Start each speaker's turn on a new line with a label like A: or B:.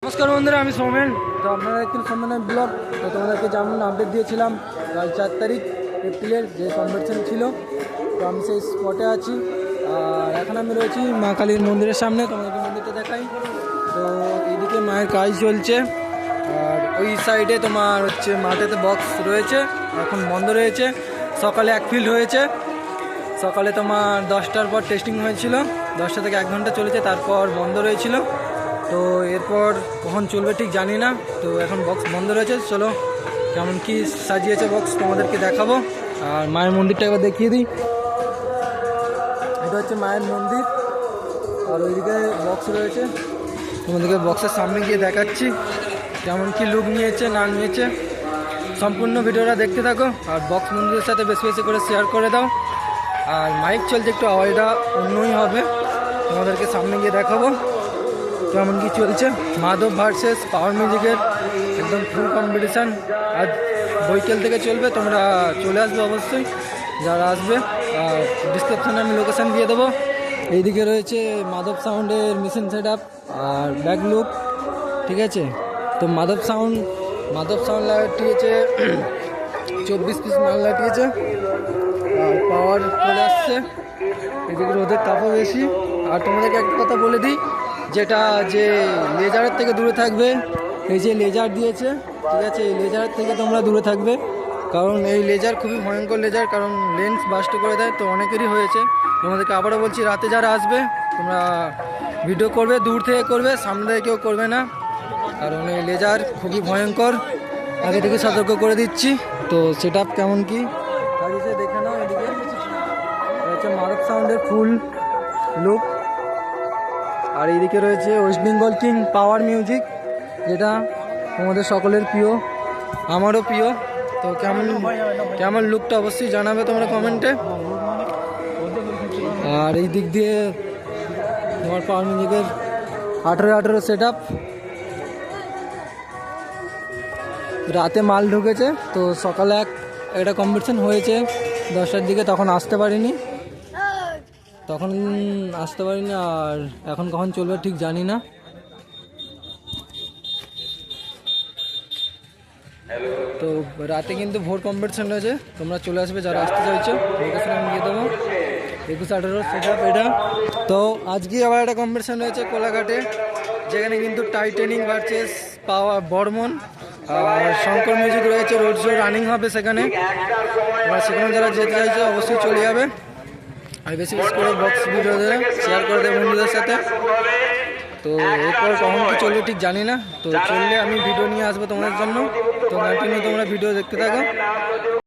A: নমস্কার বন্ধুরা, আমি সৌমেন। তো আপনারা একটু সৌমেনের ব্লগ। তো তোমাদেরকে যেমন আপডেট দিয়েছিলাম কাল 4 তারিখ এপ্রিলের যে কনভার্সন ছিল, তো আমি সেই স্পটে আছি। আর এখন আমি রয়েছি মা কালীর মন্দিরের সামনে। তোমাদেরকে মন্দিরটা দেখাই। তো এইদিকে মায়ের কাজ চলছে, আর ওই সাইডে তোমার হচ্ছে মাঠেতে বক্স রয়েছে, এখন বন্ধ রয়েছে। সকালে এক ফিল্ড হয়েছে, সকালে তোমার 10টার পর টেস্টিং হয়েছিল, 10টা থেকে 1 ঘন্টা চলেছে, তারপর বন্ধ রয়েছিল। তো এরপর কখন চলবে ঠিক জানি না। তো এখন বক্স বন্ধ রয়েছে। চলো কেমন কি সাজিয়েছে বক্স তোমাদেরকে দেখাবো। আর মায়ের মন্দিরটা একবার দেখিয়ে দিই। এটা হচ্ছে মায়ের মন্দির, আর ওইদিকে বক্স রয়েছে। তোমাদেরকে বক্সের সামনে গিয়ে দেখাচ্ছি কেমন কি লুক নিয়েছে না নিয়েছে। সম্পূর্ণ ভিডিওটা দেখতে থাকো, আর বক্স মন্দিরের সাথে বেশি বেশি করে শেয়ার করে দাও। আর মাইক চলছে, একটু আওয়াজটা অন্যই হবে, তোমাদেরকে সামনে গিয়ে দেখাবো কেমন কি চলছে। মাধব ভার্সেস পাওয়ার মিউজিকের একদম ফুল কম্পিটিশান আজ বৈকাল থেকে চলবে। তোমরা চলে আসবে অবশ্যই যারা আসবে। আর ডিসক্রিপশানে আমি লোকেশান দিয়ে দেবো। এইদিকে রয়েছে মাধব সাউন্ডের মেশিন সেট আপ আর ব্যাক লুক, ঠিক আছে। তো মাধব সাউন্ড লাগিয়েছে 24 পিস মাল লাগিয়েছে, আর পাওয়ার চলে আসছে। এদিকে রোদের তাপও বেশি। আর তোমাদেরকে একটা কথা বলে দিই, যেটা যে লেজারের থেকে দূরে থাকবে, এই যে লেজার দিয়েছে, ঠিক আছে, এই লেজার থেকে তোমরা দূরে থাকবে, কারণ এই লেজার খুবই ভয়ঙ্কর লেজার, কারণ লেন্স বাস্ট করে দেয়। তো অনেকেরই হয়েছে। তোমাদেরকে আবারও বলছি, রাতে যারা আসবে তোমরা ভিডিও করবে, দূর থেকে করবে, সামনে থেকে কেউ করবে না, কারণ এই লেজার খুবই ভয়ঙ্কর। আগে থেকে সতর্ক করে দিচ্ছি। তো সেট আপ কেমন কি কাজে দেখে নাও। এদিকে হচ্ছে মাধব সাউন্ডের ফুল লুক। আর এইদিকে রয়েছে West Bengal king power music, যেটা তোমাদের সকলের প্রিয়, আমারও প্রিয়। তো কেমন লুকটা অবশ্যই জানাবে তোমরা কমেন্টে। আর এই দিক দিয়ে তোমার পাওয়ার মিউজিকের 18 সেট আপ। রাতে মাল ঢুকেছে, তো সকালে একটা কম্পিটিশন হয়েছে 10টার দিকে, তখন আসতে পারিনি। আর এখন কখন চলবে ঠিক জানি না। তো রাতে কিন্তু ভোর কম্পিটিশন রয়েছে, তোমরা চলে আসবে যারা আসতে চাইছো। লোকেশন আমি দিয়ে দেবো 21-18 সেট আপ এটা। তো আজকে আবার একটা কম্পিটিশন রয়েছে কোলাঘাটে, যেখানে কিন্তু টাইটেনিং ভার্সেস পাওয়ার বর্মন আর শঙ্কর মিউজিক রয়েছে। রোড শো রানিং হবে সেখানে। সেখানে যারা যেতে চাইছো অবশ্যই চলে যাবে। আর বেশি বেশি করে বক্স ভিডিও শেয়ার করে দেবে বন্ধুদের সাথে। তো এরপর কখন কি চলবে ঠিক জানি না। তো চললে আমি ভিডিও নিয়ে আসবো তোমাদের জন্য। তো কন্টিনিউ তোমরা ভিডিও দেখতে থাকো।